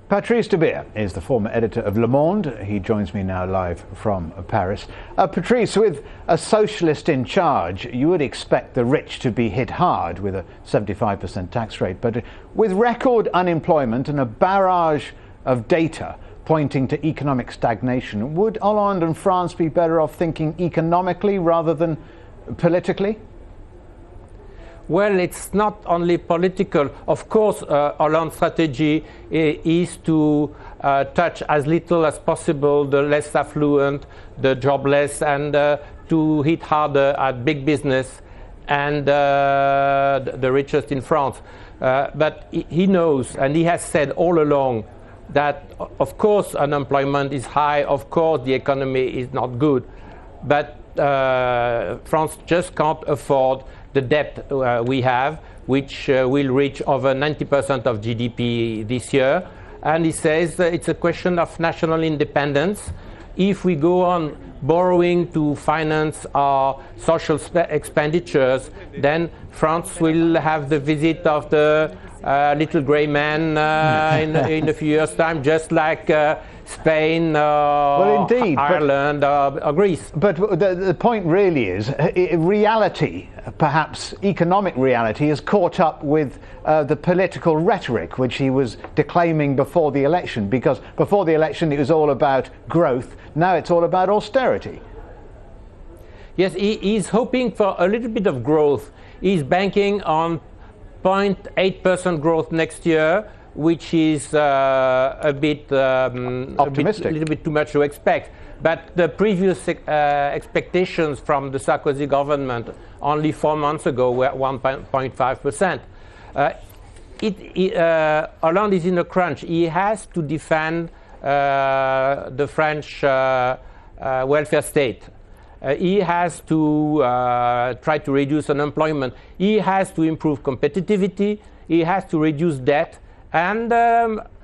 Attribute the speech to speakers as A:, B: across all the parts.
A: Patrice de Beer is the former editor of Le Monde. He joins me now live from Paris. Patrice, with a socialist in charge, you would expect the rich to be hit hard with a 75% tax rate. But with record unemployment and a barrage of data pointing to economic stagnation, would Hollande and France be better off thinking economically rather than politically?
B: Well, it's not only political. Of course, Hollande's strategy is to touch as little as possible the less affluent, the jobless, and to hit harder at big business and the richest in France. But he knows, and he has said all along, that of course unemployment is high, of course the economy is not good, but France just can't afford the debt we have, which will reach over 90% of GDP this year. And he says it's a question of national independence. If we go on borrowing to finance our social expenditures, then France will have the visit of the little grey man in a few years' time, just like Spain, well, indeed, Ireland, or Greece.
A: But the point really is, reality, perhaps economic reality, has caught up with the political rhetoric which he was declaiming before the election, because before the election it was all about growth, now it's all about austerity.
B: Yes, he's hoping for a little bit of growth. He's banking on 0.8% growth next year, which is a bit optimistic, a little bit too much to expect. But the previous expectations from the Sarkozy government only 4 months ago were 1.5%. Hollande is in a crunch. He has to defend the French welfare state. He has to try to reduce unemployment. He has to improve competitivity. He has to reduce debt. And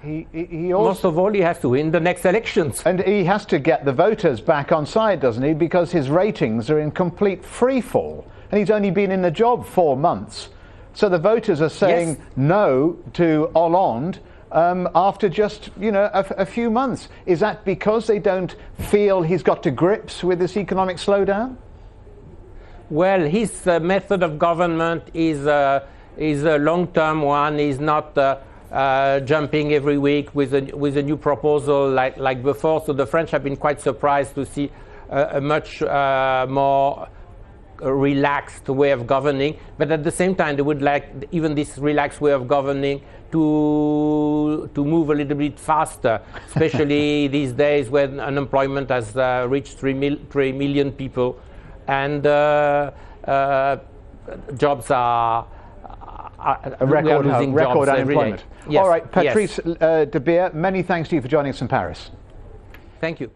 B: he also, most of all, he has to win the next elections.
A: And he has to get the voters back on side, doesn't he? Because his ratings are in complete free fall. And he's only been in the job 4 months. So the voters are saying yes, no to Hollande after just, a few months. Is that because they don't feel he's got to grips with this economic slowdown?
B: Well, his method of government is a long-term one. He's not jumping every week with a new proposal like before. So the French have been quite surprised to see a much more relaxed way of governing. But at the same time, they would like even this relaxed way of governing to move a little bit faster, especially these days when unemployment has reached 3 million people, and jobs are
A: record unemployment.
B: Yes.
A: All right, Patrice
B: yes.
A: de Beer, many thanks to you for joining us in Paris.
B: Thank you.